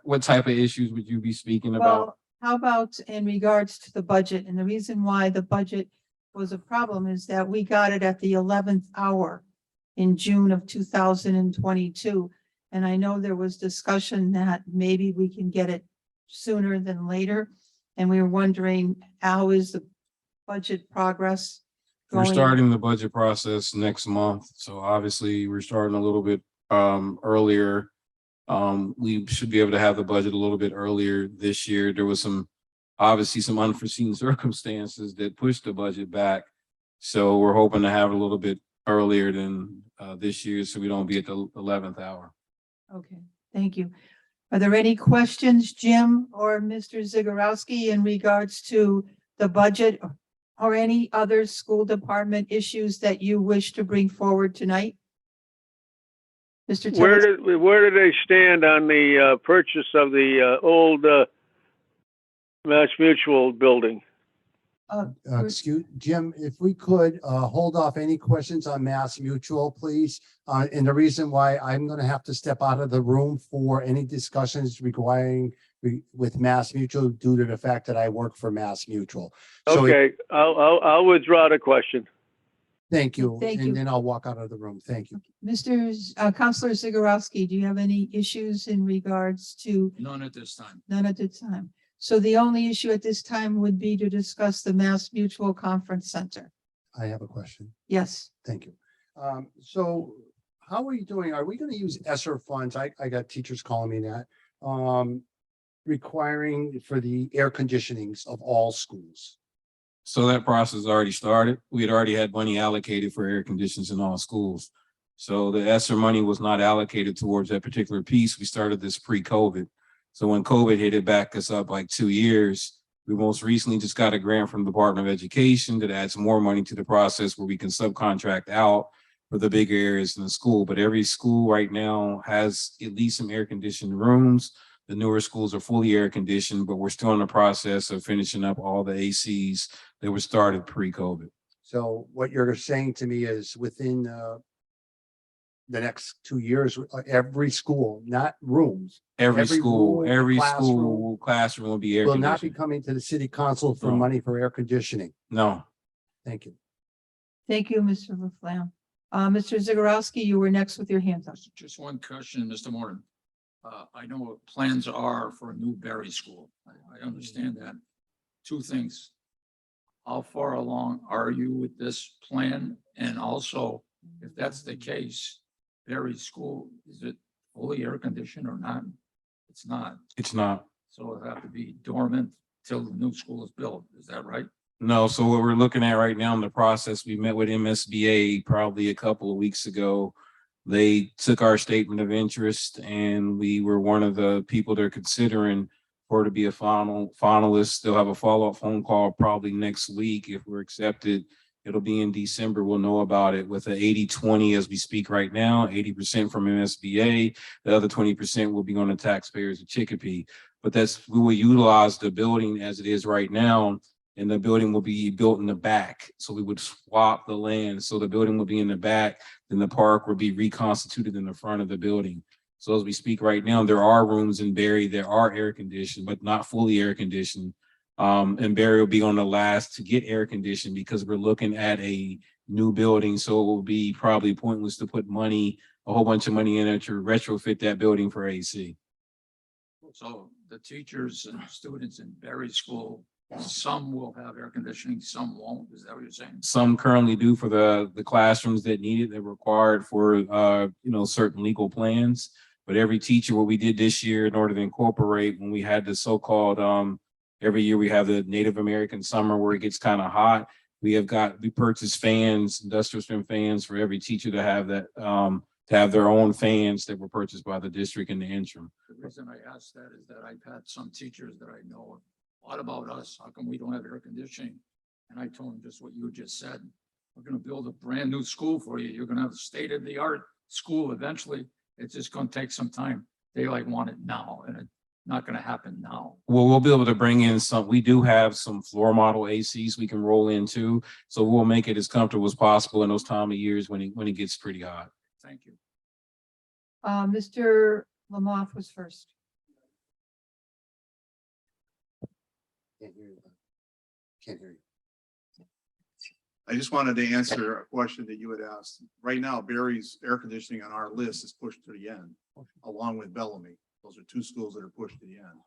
What type of issues would you be speaking about? Well, how about in regards to the budget? And the reason why the budget was a problem is that we got it at the 11th hour in June of 2022. And I know there was discussion that maybe we can get it sooner than later. And we were wondering, how is the budget progress We're going? starting the budget process next month, so obviously we're starting a little bit earlier. We should be able to have the budget a little bit earlier this year. There was obviously some unforeseen circumstances that pushed the budget back. So we're hoping to have it a little bit earlier than this year, so we don't be at the 11th hour. Okay, thank you. Are there any questions, Jim or Mr. Zegarowski, in regards to the budget or any other school department issues that you wish to bring forward tonight? Mr. Where Tillotson? where do they stand on the purchase of the old Mass Mutual building? Excuse, Jim, if we could, hold off any questions on Mass Mutual, please. And the reason why I'm gonna have to step out of the room for any discussions requiring with Mass Mutual due to the fact that I work for Mass Mutual. So Okay, I'll withdraw the question. thank you. Thank you. And then I'll walk out of the room. Thank you. Counselor Zegarowski, do you have any issues in regards to? None at this time. None at the time. So the only issue at this time would be to discuss the Mass Mutual Conference Center. I have a question. Yes. Thank you. So how are you doing? Are we gonna use ESSER funds? I got teachers calling me that. Requiring for the air conditionings of all schools. So that process already started. We had already had money allocated for air conditions in all schools. So the ESSER money was not allocated towards that particular piece. We started this pre-COVID. So when COVID hit, it back us up like 2 years. We most recently just got a grant from the Department of Education that adds more money to the process where we can subcontract out for the bigger areas in the school. But every school right now has at least some air conditioned rooms. The newer schools are fully air conditioned, but we're still in the process of finishing up all the ACs that were started pre-COVID. So what you're saying to me is within the next 2 years, every school, not rooms. Every school, room, every classroom classroom will be air will not be conditioned. coming to the city council for No. money for air conditioning. No. Thank you. Thank you, Mr. Laflamme. Mr. Zegarowski, you were next with your hand up. Just one question, Mr. Morton. I know what plans are for a new Berry school. I understand that. Two things. How far along are you with this plan? And also, if that's the case, Berry school, is it fully air conditioned or not? It's not. It's not. So it'll have to be dormant till the new school is built. Is that right? No, so what we're looking at right now in the process, we met with MSBA probably a couple of weeks ago. They took our statement of interest and we were one of the people they're considering for to be a finalist. They'll have a follow-up phone call probably next week. If we're accepted, it'll be in December. We'll know about it with an 80-20 as we speak right now, 80% from MSBA. The other 20% will be on the taxpayers of Chicopee. But we will utilize the building as it is right now. And the building will be built in the back. So we would swap the land. So the building will be in the back, then the park will be reconstituted in the front of the building. So as we speak right now, there are rooms in Berry that are air conditioned, but not fully air conditioned. And Berry will be on the last to get air conditioned because we're looking at a new building. So it will be probably pointless to put a whole bunch of money in it to retrofit that building for AC. So the teachers and students in Berry school, some will have air conditioning, some won't. Is that what you're saying? Some currently do for the classrooms that need it, they're required for, certain legal plans. But every teacher, what we did this year in order to incorporate when we had the so-called, every year we have the Native American summer where it gets kind of hot. We purchased fans, industrial strength fans for every teacher to have that to have their own fans that were purchased by the district in the interim. The reason I asked that is that I've had some teachers that I know, what about us? How come we don't have air conditioning? And I told them just what you just said. We're gonna build a brand new school for you. You're gonna have a state of the art school eventually. It's just gonna take some time. They like want it now and it's not gonna happen now. Well, we'll be able to bring in some, we do have some floor model ACs we can roll into. So we'll make it as comfortable as possible in those time of years when it gets pretty hot. Thank you. Mr. Lamoth was first. Can't hear you. Can't hear you. I just wanted to answer a question that you had asked. Right now, Barry's air conditioning on our list is pushed to the end, along with Bellamy. Those are two schools that are pushed to the end.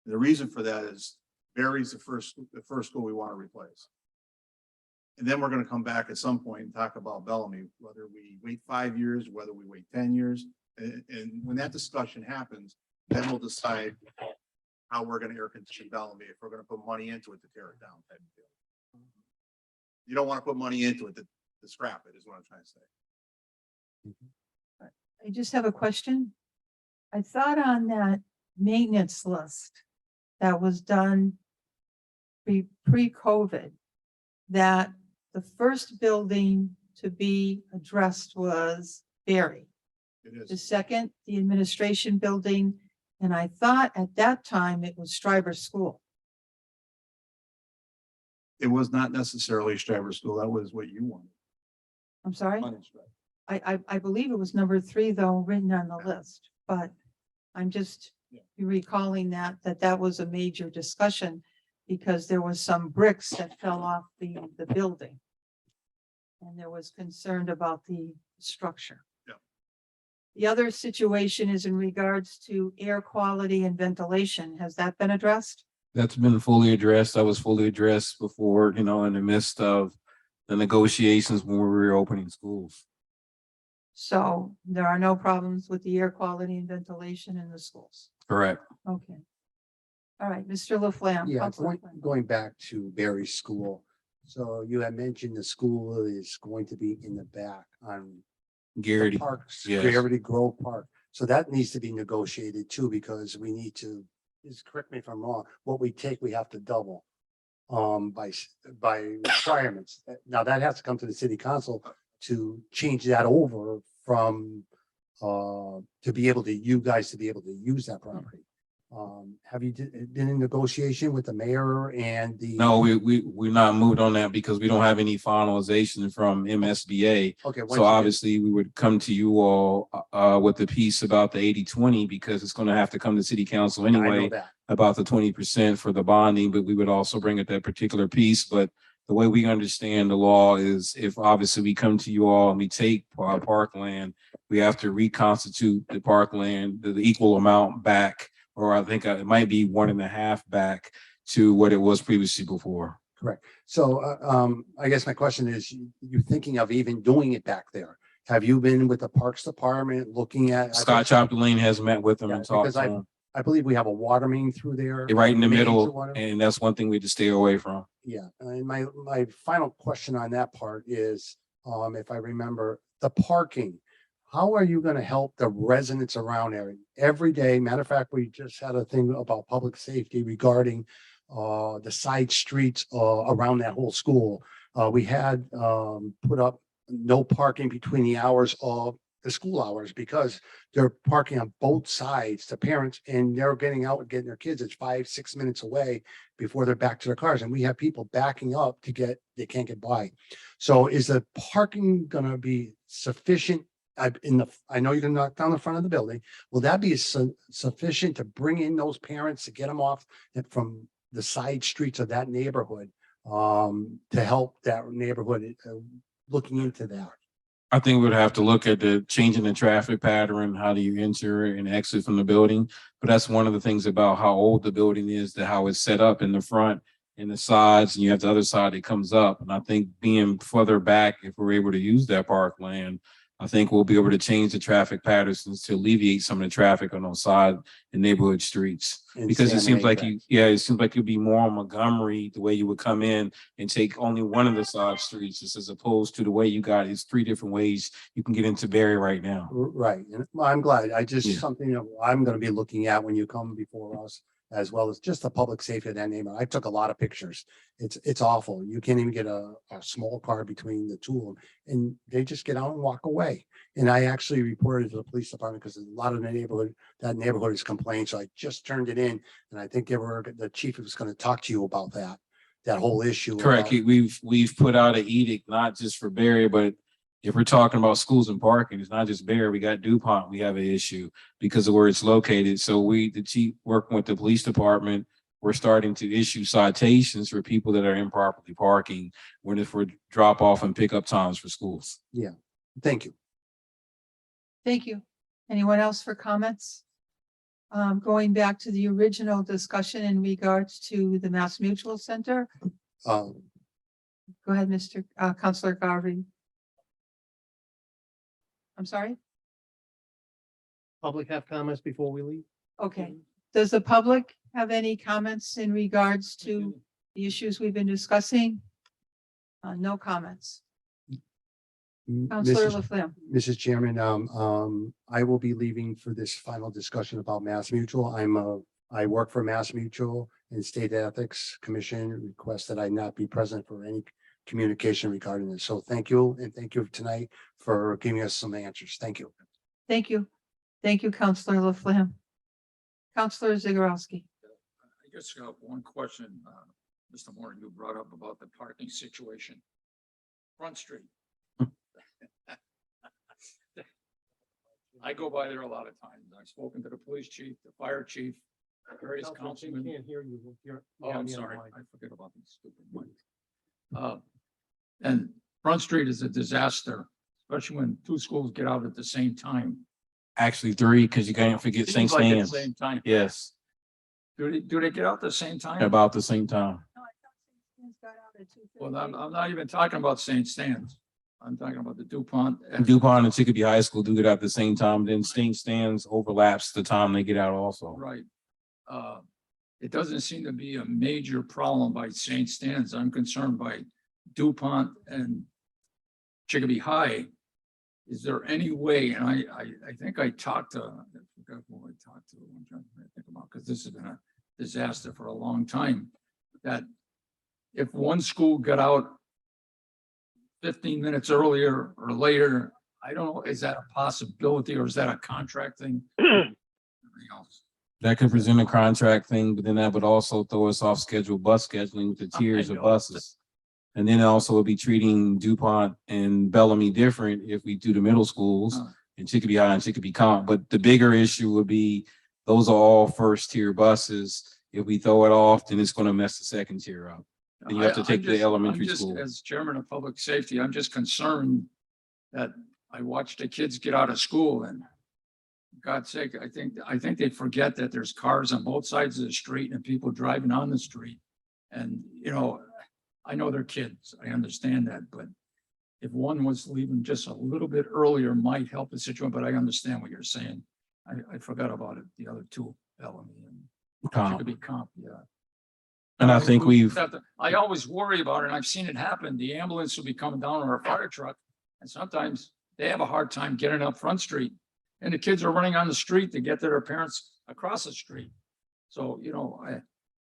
The reason for that is Barry's the first school we want to replace. And then we're going to come back at some point and talk about Bellamy, whether we wait 5 years, whether we wait 10 years. And when that discussion happens, then we'll decide how we're going to air condition Bellamy, if we're going to put money into it to tear it down. Type of deal. You don't want to put money into it to scrap it, is what I'm trying to say. I just have a question. I thought on that maintenance list that was done pre-COVID, that the first building to be addressed was Berry. It The is. second, the administration building, and I thought at that time it was Stryber School. It was not necessarily Stryber School. That was what you wanted. I'm sorry? Money Stryber. I believe it was number 3 though, written on the list, but I'm just Yeah. recalling that was a major discussion because there was some bricks that fell off the building. And there was concern about the structure. Yeah. The other situation is in regards to air quality and ventilation. Has that been addressed? That's been fully addressed. That was fully addressed before, in the midst of the negotiations when we were opening schools. So there are no problems with the air quality and ventilation in the schools. Correct. Okay. All right, Mr. Laflamme. Yeah, Councilor Laflamme. going back to Berry School. So you had mentioned the school is going to be in the back on the Garrity. parks, yes. Garrity Grove Park. So that needs to be negotiated too, because we need to, just correct me if I'm wrong, what we take, we have to double by requirements. Now that has to come to the city council to change that over from to be able to, you guys to be able to use that property. Have you been in negotiation with the mayor and the? No, we're not moved on that because we don't have any finalization from MSBA. Okay. once So you get- obviously we would come to you all with the piece about the 80-20 because it's going to have to come to city council I know anyway that. about the 20% for the bonding, but we would also bring it that particular piece. But the way we understand the law is if obviously we come to you all and we take our parkland, we have to reconstitute the parkland, the equal amount back, or I think it might be 1.5 back to what it was previously before. Correct. So, I guess my question is, you thinking of even doing it back there? Have you been with the Parks Department looking at? Scott Chopper Lane has met with them Yeah, and talked because to them. I believe we have a water main through there. Right in the Major middle, water- and that's one thing we just stay away from. Yeah, and my final question on that part is, if I remember, the parking. How are you gonna help the residents around there every day? Matter of fact, we just had a thing about public safety regarding the side streets around that whole school. We had put up no parking between the hours of the school hours because they're parking on both sides, the parents, and they're getting out and getting their kids. It's 5-6 minutes away before they're back to their cars. And we have people backing up they can't get by. So is the parking gonna be sufficient? I know you're gonna knock down the front of the building. Will that be sufficient to bring in those parents to get them off from the side streets of that neighborhood? To help that neighborhood, looking into that. I think we'd have to look at the changing the traffic pattern. How do you enter and exit from the building? But that's one of the things about how old the building is, to how it's set up in the front and the sides, and you have the other side that comes up. And I think being further back, if we're able to use that parkland, I think we'll be able to change the traffic patterns to alleviate some of the traffic on those side and neighborhood streets. And Because it seems Salmon like Acres. it seems like you'd be more on Montgomery, the way you would come in and take only one of the side streets, just as opposed to the way you got it's 3 different ways you can get into Barry right now. Right, and I'm glad, I Yeah. just, something that I'm gonna be looking at when you come before us, as well as just the public safety of that neighborhood. I took a lot of pictures. It's awful. You can't even get a small car between the two of them, and they just get out and walk away. And I actually reported to the police department because a lot of that neighborhood is complaining, so I just turned it in, and I think the chief was gonna talk to you about that whole issue. Correct. about- We've put out an edict, not just for Barry, but if we're talking about schools and parking, it's not just Barry. We got DuPont. We have an issue because of where it's located. So the chief working with the police department, we're starting to issue citations for people that are improperly parking when it's for drop off and pickup times for schools. Thank you. Thank you. Anyone else for comments? Going back to the original discussion in regards to the Mass Mutual Center. Um, Go ahead, Counselor Garvey. I'm sorry? Public have comments before we leave? Okay. Does the public have any comments in regards to the issues we've been discussing? No comments. Counselor Laflamme. Mrs. Chairman, I will be leaving for this final discussion about Mass Mutual. I work for Mass Mutual and State Ethics Commission requests that I not be present for any communication regarding this. So thank you, and thank you tonight for giving us some answers. Thank you. Thank you. Thank you, Counselor Laflamme. Counselor Zagorowski. I just got one question, Mr. Moore, you brought up about the parking situation. Front Street. I go by there a lot of times. I've spoken to the police chief, the fire chief, various councilmen. Can't hear you. Oh, I'm sorry. I forget about these stupid mics. And Front Street is a disaster, especially when 2 schools get out at the same time. Actually 3, because you can't forget St. Seems like at the Stan's. same time. Yes, Do they get out at the same time? about the same time. Well, I'm not even talking about St. Stan's. I'm talking about the DuPont. DuPont and Chicopee High School do it at the same time, then St. Stan's overlaps the time they get out also. Right. It doesn't seem to be a major problem by St. Stan's. I'm concerned by DuPont and Chicopee High. Is there any way, and I think I talked to, I forgot who I talked to, I'm trying to think about, because this has been a disaster for a long time, that if one school got out 15 minutes earlier or later, I don't know, is that a possibility or is that a contract thing? Everything else. That could present a contract thing, but then that would also throw us off schedule bus scheduling with the tiers of know. buses. And then also would be treating DuPont and Bellamy different if we do the middle schools and Chicopee High and Chicopee Comp. But the bigger issue would be those are all first tier buses. If we throw it off, then it's going to mess the second tier up. And you have to take the elementary school. As chairman of public safety, I'm just concerned that I watch the kids get out of school and God's sake, I think they forget that there's cars on both sides of the street and people driving on the street. And, you know, I know they're kids. I understand that, but if one was leaving just a little bit earlier might help the situation, but I understand what you're saying. I forgot about it, the other 2, Bellamy and Comp. Chicopee Comp, yeah. And I think I always worry about it, and I've seen it happen. The ambulance will be coming down on our fire truck, and sometimes they have a hard time getting up Front Street. And the kids are running on the street to get to their parents across the street. So, you know,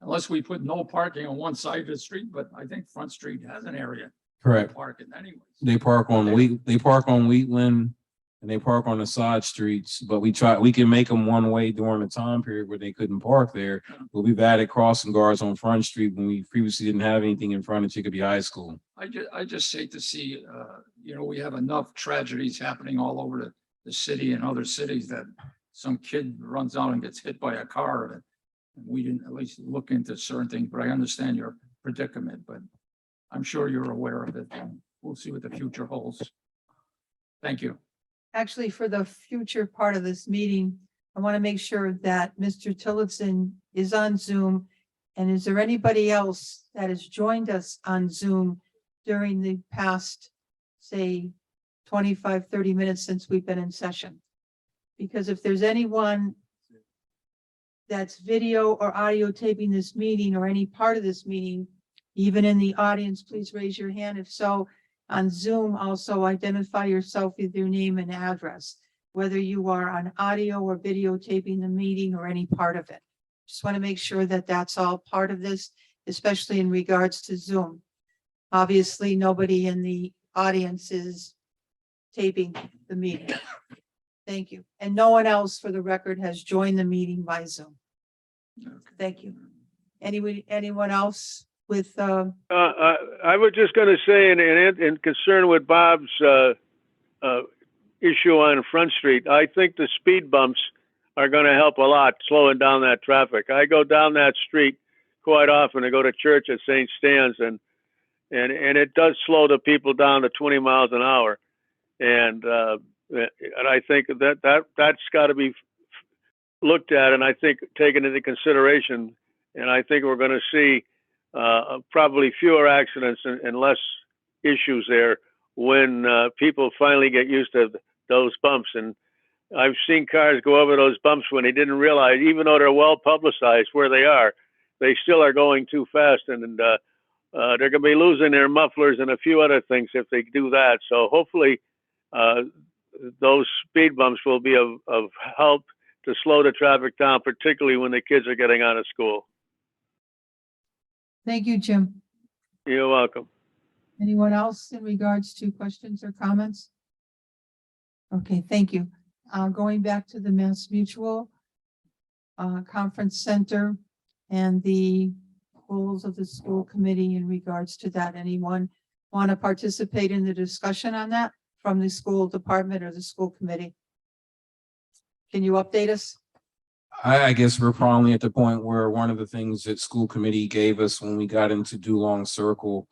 unless we put no parking on one side of the street, but I think Front Street has an area. correct. Parking anyways. They park on Wheatland and they park on the side streets, but we can make them one way during the time period where they couldn't park there. But we've added crossing guards on Front Street when we previously didn't have anything in front of Chicopee High School. I just hate to see, you know, we have enough tragedies happening all over the city and other cities that some kid runs out and gets hit by a car. And we didn't at least look into certain things, but I understand your predicament, but I'm sure you're aware of it. And we'll see what the future holds. Thank you. Actually, for the future part of this meeting, I want to make sure that Mr. Tillotson is on Zoom. And is there anybody else that has joined us on Zoom during the past, say, 25, 30 minutes since we've been in session. Because if there's anyone that's video or audio taping this meeting or any part of this meeting, even in the audience, please raise your hand. If so, on Zoom, also identify yourself with your name and address, whether you are on audio or videotaping the meeting or any part of it. Just want to make sure that that's all part of this, especially in regards to Zoom. Obviously, nobody in the audience is taping the meeting. Thank you. And no one else, for the record, has joined the meeting by Zoom. Thank you. Anyone else with, I was just going to say, in concern with Bob's issue on Front Street, I think the speed bumps are going to help a lot, slowing down that traffic. I go down that street quite often. I go to church at St. Stan's, and it does slow the people down to 20 miles an hour. And I think that's got to be looked at, and I think taken into consideration. And I think we're going to see probably fewer accidents and less issues there when people finally get used to those bumps. And I've seen cars go over those bumps when they didn't realize, even though they're well publicized where they are, they still are going too fast, and they're going to be losing their mufflers and a few other things if they do that. So hopefully those speed bumps will be of help to slow the traffic down, particularly when the kids are getting out of school. thank you, Jim. You're welcome. Anyone else in regards to questions or comments? Okay, thank you. Going back to the Mass Mutual Conference Center and the goals of the school committee in regards to that. Anyone want to participate in the discussion on that from the school department or the school committee? Can you update us? I guess we're probably at the point where one of the things that school committee gave us when we got into Dulong Circle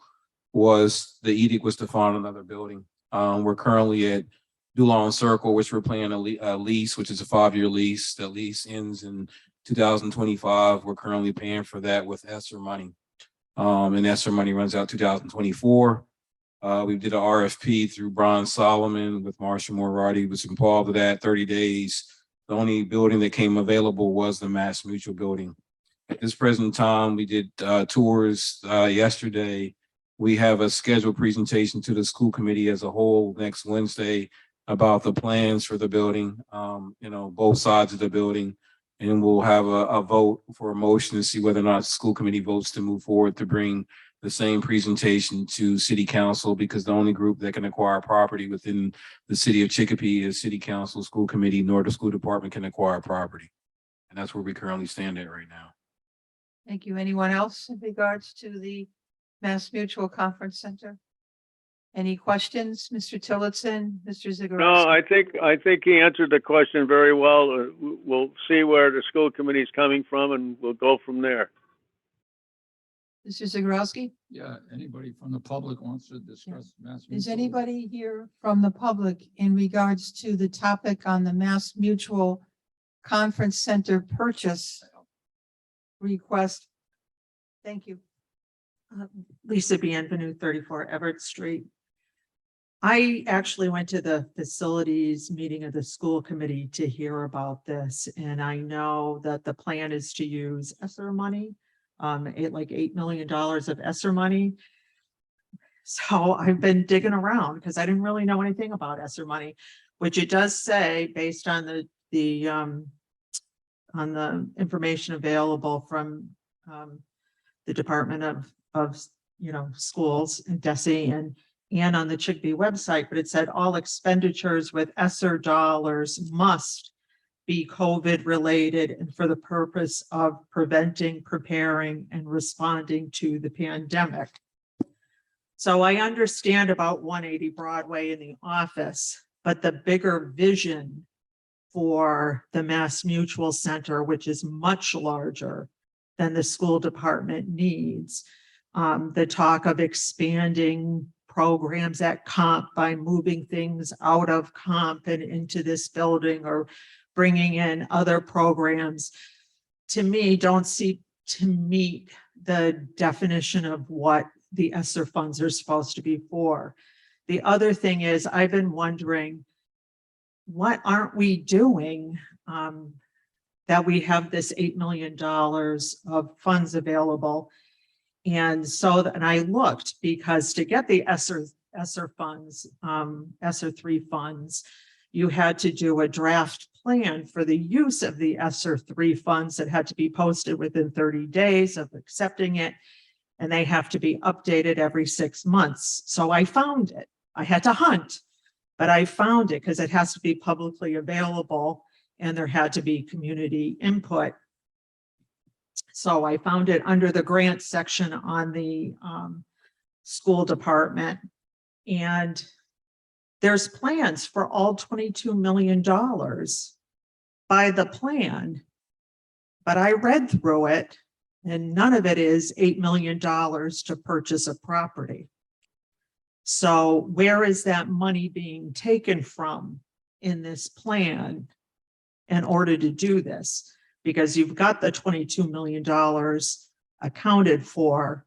was the edict was to find another building. We're currently at Dulong Circle, which we're paying a lease, which is a 5-year lease. The lease ends in 2025. We're currently paying for that with ESSER money. And ESSER money runs out 2024. We did an RFP through Brian Solomon with Marsha Moriarty, was involved with that 30 days. The only building that came available was the Mass Mutual building. At this present time, we did tours yesterday. We have a scheduled presentation to the school committee as a whole next Wednesday about the plans for the building, both sides of the building. And we'll have a vote for a motion to see whether or not the school committee votes to move forward to bring the same presentation to city council, because the only group that can acquire property within the city of Chicopee is city council, school committee, nor the school department can acquire property. And that's where we currently stand at right now. Thank you. Anyone else in regards to the Mass Mutual Conference Center? Any questions, Mr. Tillotson, Mr. Zagorowski? No, I think he answered the question very well. We'll see where the school committee is coming from, and we'll go from there. Mr. Zagorowski? Yeah, anybody from the public wants to discuss Mass Is Mutual? anybody here from the public in regards to the topic on the Mass Mutual Conference Center purchase request? Thank you. Lisa Bienvenue, 34 Everett Street. I actually went to the facilities meeting of the school committee to hear about this, and I know that the plan is to use ESSER money, like $8 million of ESSER money. So I've been digging around because I didn't really know anything about ESSER money, which it does say based on the information available from the Department of Schools and DESE and on the Chicopee website, but it said all expenditures with ESSER dollars must be COVID related and for the purpose of preventing, preparing, and responding to the pandemic. So I understand about 180 Broadway in the office, but the bigger vision for the Mass Mutual Center, which is much larger than the school department needs, the talk of expanding programs at comp by moving things out of comp and into this building or bringing in other programs, to me, don't seem to meet the definition of what the ESSER funds are supposed to be for. The other thing is, I've been wondering, what aren't we doing? That we have this $8 million of funds available. And so, and I looked, because to get the ESSER funds, ESSER 3 funds, you had to do a draft plan for the use of the ESSER 3 funds that had to be posted within 30 days of accepting it. And they have to be updated every 6 months. So I found it. I had to hunt, but I found it because it has to be publicly available and there had to be community input. So I found it under the grant section on the school department. And there's plans for all $22 million by the plan. But I read through it and none of it is $8 million to purchase a property. So where is that money being taken from in this plan in order to do this? Because you've got the $22 million accounted for,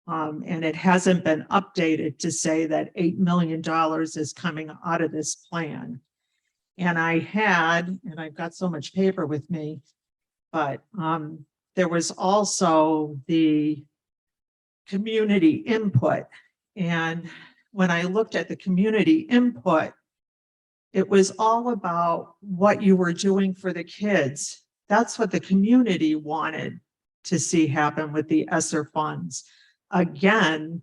and it hasn't been updated to say that $8 million is coming out of this plan. And I've got so much paper with me, but there was also the community input. And when I looked at the community input, it was all about what you were doing for the kids. That's what the community wanted to see happen with the ESSER funds. Again,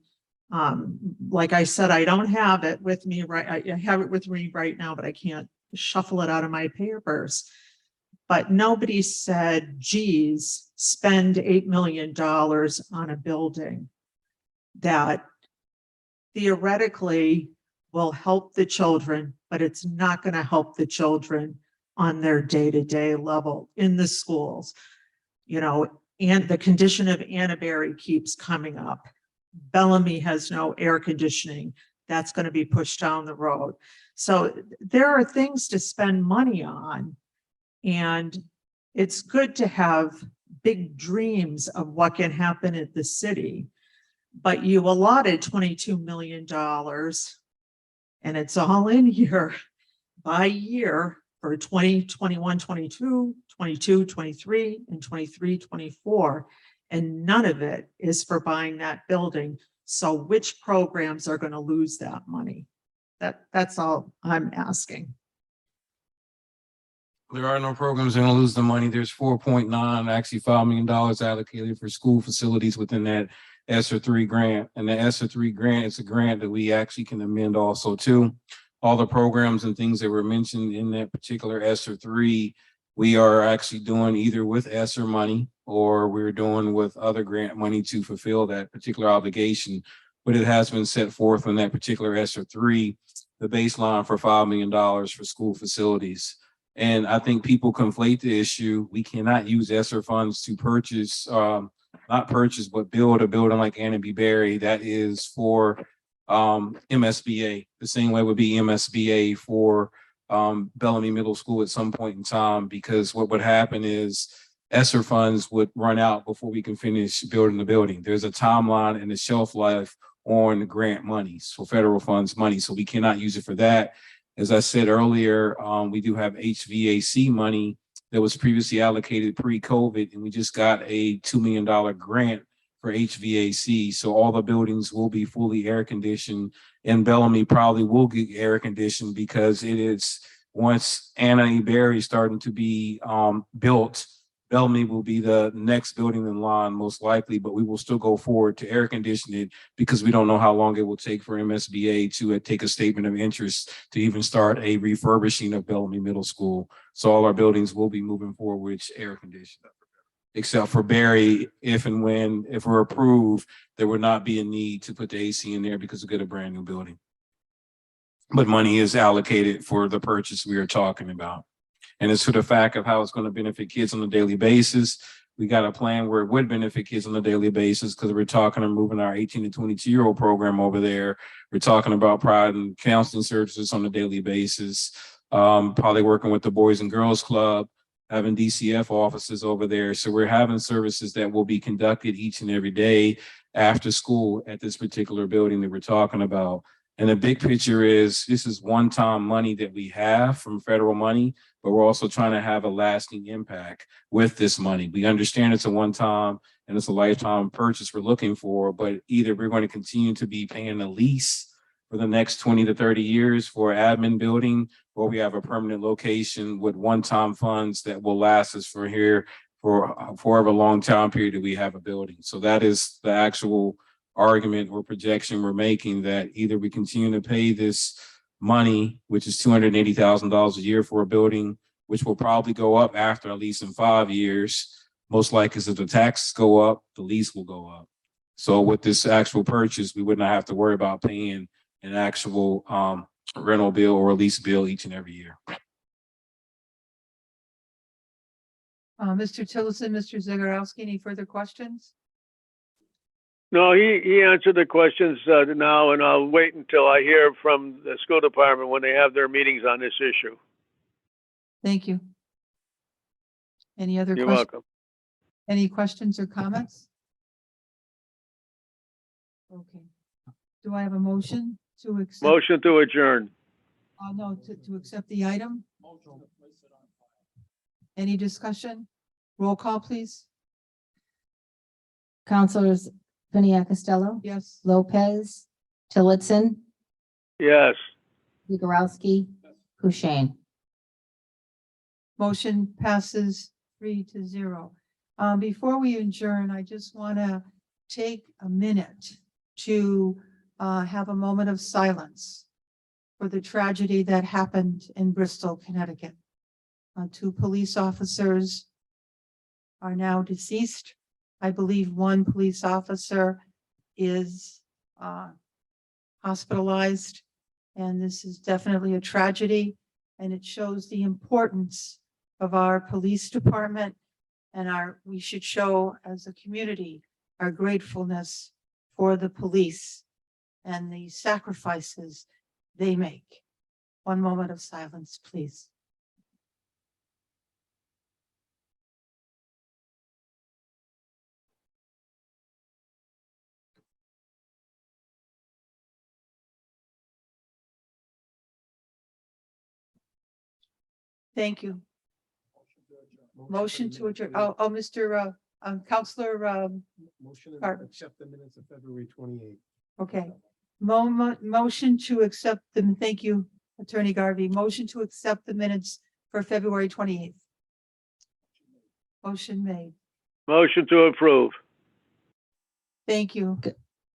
like I said, I don't have it with me right. I have it with me right now, but I can't shuffle it out of my papers. But nobody said, geez, spend $8 million on a building that theoretically will help the children, but it's not going to help the children on their day-to-day level in the schools. You know, and the condition of Annaberry keeps coming up. Bellamy has no air conditioning. That's going to be pushed down the road. So there are things to spend money on. And it's good to have big dreams of what can happen at the city. But you allotted $22 million and it's all in here by year for 2021, 22, 22, 23, and 23, 24. And none of it is for buying that building. So which programs are going to lose that money? That's all I'm asking. There are no programs that are gonna lose the money. There's 4.9, actually $5 million allocated for school facilities within that ESSER 3 grant. And the ESSER 3 grant is a grant that we actually can amend also too. All the programs and things that were mentioned in that particular ESSER 3, we are actually doing either with ESSER money or we're doing with other grant money to fulfill that particular obligation. But it has been set forth in that particular ESSER 3, the baseline for $5 million for school facilities. And I think people conflate the issue. We cannot use ESSER funds to purchase, not purchase, but build a building like Annaberry that is for MSBA. The same way would be MSBA for Bellamy Middle School at some point in time, because what would happen is ESSER funds would run out before we can finish building the building. There's a timeline and a shelf life on grant monies, for federal funds money. So we cannot use it for that. As I said earlier, we do have HVAC money that was previously allocated pre-COVID, and we just got a $2 million grant for HVAC. So all the buildings will be fully air conditioned, and Bellamy probably will get air conditioned because it is, once Annaberry is starting to be built, Bellamy will be the next building in line most likely, but we will still go forward to air condition it because we don't know how long it will take for MSBA to take a statement of interest to even start a refurbishing of Bellamy Middle School. So all our buildings will be moving forward with air conditioning, except for Berry. If we're approved, there would not be a need to put the AC in there because we get a brand new building. But money is allocated for the purchase we are talking about. And it's for the fact of how it's going to benefit kids on a daily basis. We got a plan where it would benefit kids on a daily basis because we're talking of moving our 18 to 22-year-old program over there. We're talking about pride and counseling services on a daily basis. Probably working with the Boys and Girls Club, having DCF offices over there. So we're having services that will be conducted each and every day after school at this particular building that we're talking about. And the big picture is this is one-time money that we have from federal money, but we're also trying to have a lasting impact with this money. We understand it's a one-time and it's a lifetime purchase we're looking for, but either we're going to continue to be paying a lease for the next 20 to 30 years for admin building, or we have a permanent location with one-time funds that will last us for here for however long time period that we have a building. So that is the actual argument or projection we're making, that either we continue to pay this money, which is $280,000 a year for a building, which will probably go up after at least in 5 years. Most likely, if the taxes go up, the lease will go up. So with this actual purchase, we would not have to worry about paying an actual rental bill or a lease bill each and every year. Mr. Tillotson, Mr. Zagorowski, any further questions? No, he answered the questions now, and I'll wait until I hear from the school department when they have their meetings on this issue. Thank you. Any other You're questions? welcome. Any questions or comments? Okay. Do I have a motion to accept? Motion to adjourn. No, to accept the item? Any discussion? Roll call, please. Counselors Piniac Costello, Yes. Lopez, Tillotson, Yes. Zagorowski, Kushein. Motion passes 3-0. Before we adjourn, I just want to take a minute to have a moment of silence for the tragedy that happened in Bristol, Connecticut. 2 police officers are now deceased. I believe 1 police officer is hospitalized, and this is definitely a tragedy, and it shows the importance of our police department, and we should show as a community our gratefulness for the police and the sacrifices they make. One moment of silence, please. Thank you. Motion to adjourn. Mr. Counselor, Motion Carter. accept the minutes of February 28th. okay. Motion to accept them. Thank you, Attorney Garvey. Motion to accept the minutes for February 28th. Motion made. Motion to approve. Thank you.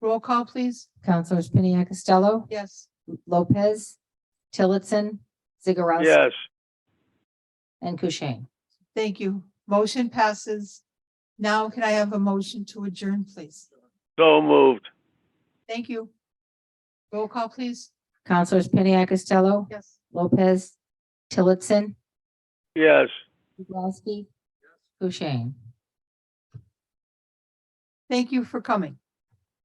Roll call, please. Counselors Piniac Costello, Yes. Lopez, Tillotson, Zagorowski, Yes. and Kushein. Thank you. Motion passes. Now can I have a motion to adjourn, please? So moved. Thank you. Roll call, please. Counselors Piniac Costello, Yes. Lopez, Tillotson, Yes. Zagorowski, Kushein. Thank you for coming.